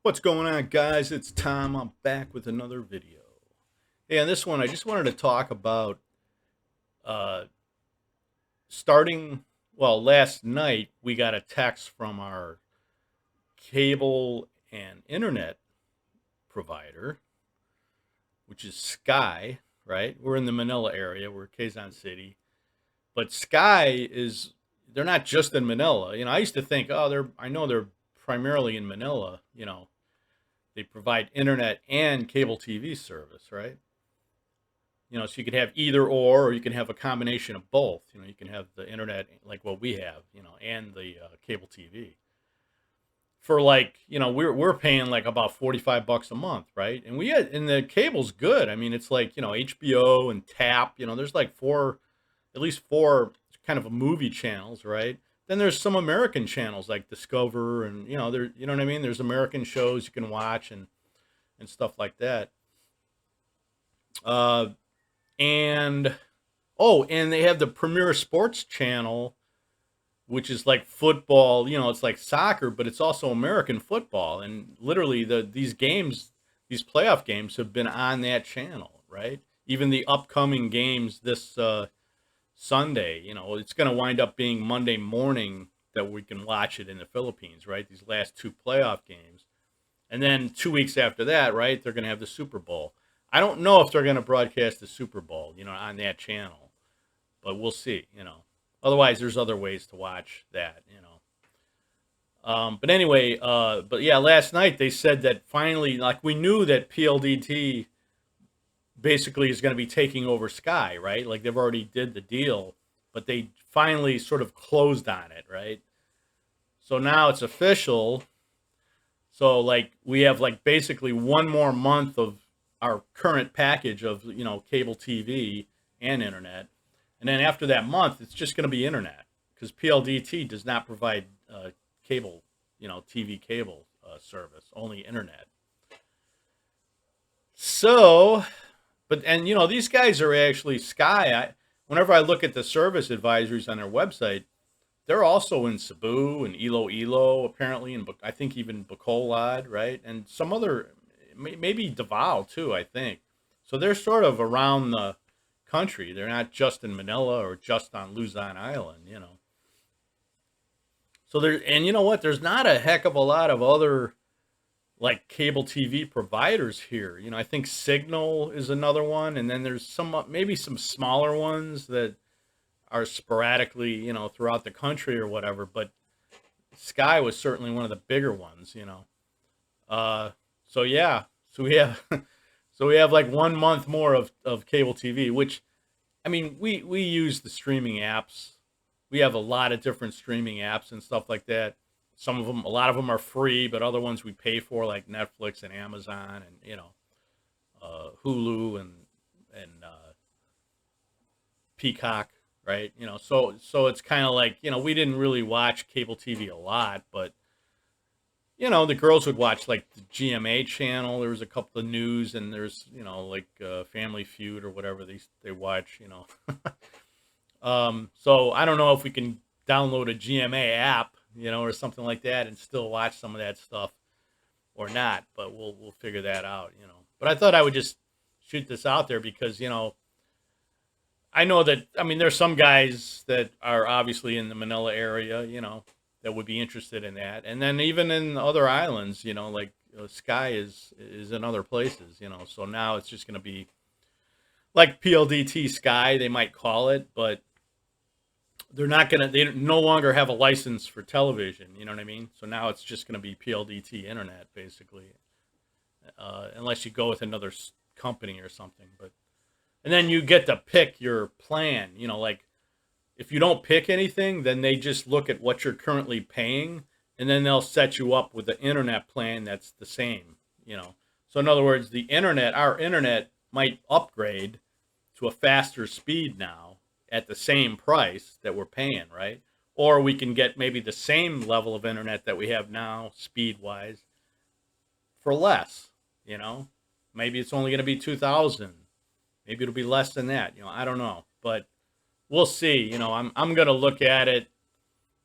What's going on, guys? It's Tom. I'm back with another video. Hey, on this one, I just wanted to talk about uh, starting. Well, last night we got a text from our cable and internet provider, which is Sky, right? We're in the Manila area, we're Quezon City. But Sky is, they're not just in Manila. I used to think, oh, I know they're primarily in Manila. They provide internet and cable TV service, right? So you could have either or you can have a combination of both. You can have the internet like what we have, and the cable TV for like, we're paying like about $45 a month, right? And the cable's good. I mean, it's like, HBO and Tap. There's like at least four kind of movie channels, right? Then there's some American channels like Discover, and you know what I mean. There's American shows you can watch and stuff like that. Uh, and Oh, and they have the Premier Sports Channel, which is like football. It's like soccer, but it's also American football. And literally, these playoff games, have been on that channel, right? Even the upcoming games this Sunday, it's going to wind up being Monday morning that we can watch it in the Philippines, right? These last two playoff games, and then 2 weeks after that, right, they're going to have the Super Bowl. I don't know if they're going to broadcast the Super Bowl, on that channel, but we'll see. Otherwise, there's other ways to watch that. But anyway, but yeah, last night they said that finally, like we knew that PLDT basically is going to be taking over Sky, right? Like they've already did the deal, but they finally sort of closed on it, right? So now it's official. So like we have like basically one more month of our current package of cable TV and internet, and then after that month, it's just going to be internet because PLDT does not provide cable, TV cable service, only internet. So, but and these guys are actually Sky. Whenever I look at the service advisories on their website, they're also in Cebu and Iloilo, apparently, and I think even Bacolod, right? And some other, maybe Davao too, I think. So they're sort of around the country. They're not just in Manila or just on Luzon Island. So there, and you know what? There's not a heck of a lot of other like cable TV providers here. I think Signal is another one, and then there's maybe some smaller ones that are sporadically, throughout the country or whatever. But Sky was certainly one of the bigger ones. Uh, so yeah, so we have, so we have like 1 month more of cable TV, which I mean, we use the streaming apps. We have a lot of different streaming apps and stuff like that. Some of them, a lot of them are free, but other ones we pay for, like Netflix and Amazon, and Hulu and Peacock, right? So it's kind of like we didn't really watch cable TV a lot, but the girls would watch like the GMA channel. There was a couple of news, and there's like Family Feud or whatever they watch. So I don't know if we can download a GMA app, or something like that, and still watch some of that stuff or not. But we'll figure that out. But I thought I would just shoot this out there because I know that, I mean, there's some guys that are obviously in the Manila area, that would be interested in that, and then even in other islands, like Sky is in other places. So now it's just going to be like PLDT Sky, they might call it, but they're not gonna. They no longer have a license for television. You know what I mean? So now it's just going to be PLDT Internet, basically, unless you go with another company or something. But and then you get to pick your plan. Like if you don't pick anything, then they just look at what you're currently paying, and then they'll set you up with the internet plan that's the same. So in other words, our internet might upgrade to a faster speed now at the same price that we're paying, right? Or we can get maybe the same level of internet that we have now, speed wise, for less. You know, maybe it's only going to be 2,000. Maybe it'll be less than that. I don't know, but we'll see. I'm going to look at it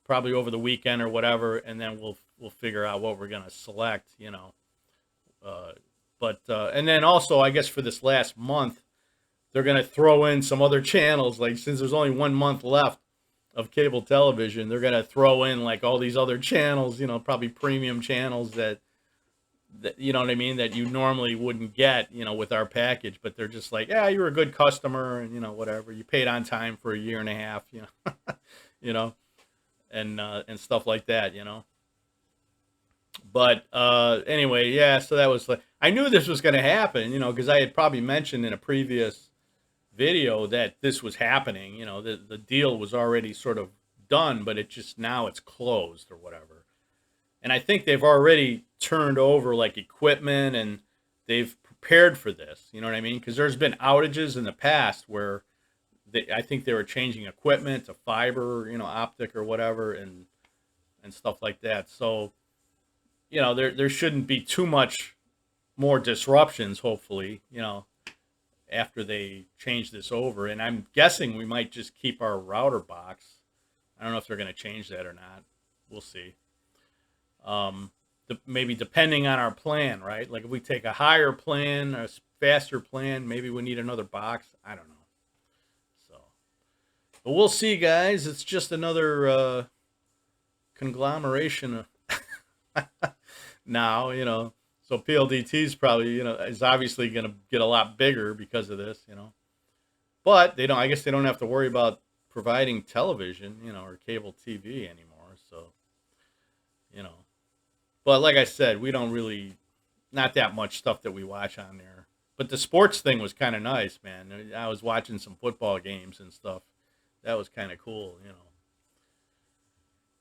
probably over the weekend or whatever, and then we'll figure out what we're going to select. But and then also, I guess for this last month, they're going to throw in some other channels. Like since there's only 1 month left of cable television, they're going to throw in like all these other channels. You know, probably premium channels that you know what I mean, that you normally wouldn't get, you know, with our package. But they're just like, yeah, you're a good customer, and you know, whatever. You paid on time for a year and a half, you know, you know, and stuff like that, you know. But anyway, yeah. So that was like, I knew this was going to happen, you know, because I had probably mentioned in a previous video that this was happening. You know, the deal was already sort of done, but it just now it's closed or whatever. And I think they've already turned over like equipment and they've prepared for this. You know what I mean? Because there's been outages in the past where I think they were changing equipment to fiber, you know, optic or whatever, and stuff like that. So you know, there shouldn't be too much more disruptions. Hopefully, you know, after they change this over, and I'm guessing we might just keep our router box. I don't know if they're going to change that or not. We'll see. Maybe depending on our plan, right? Like if we take a higher plan, a faster plan, maybe we need another box. I don't know. So, but we'll see, guys. It's just another conglomeration of now, you know. So PLDT is probably, you know, is obviously going to get a lot bigger because of this, you know. But they don't. I guess they don't have to worry about providing television, you know, or cable TV anymore. So, you know. But like I said, we don't really, not that much stuff that we watch on there. But the sports thing was kind of nice, man. I was watching some football games and stuff. That was kind of cool, you know.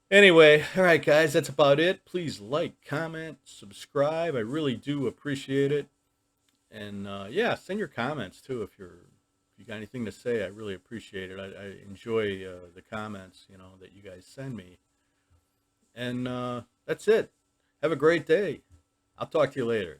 Anyway, all right, guys, that's about it. Please like, comment, subscribe. I really do appreciate it. And yeah, send your comments too if you got anything to say. I really appreciate it. I enjoy the comments, you know, that you guys send me. And that's it. Have a great day. I'll talk to you later.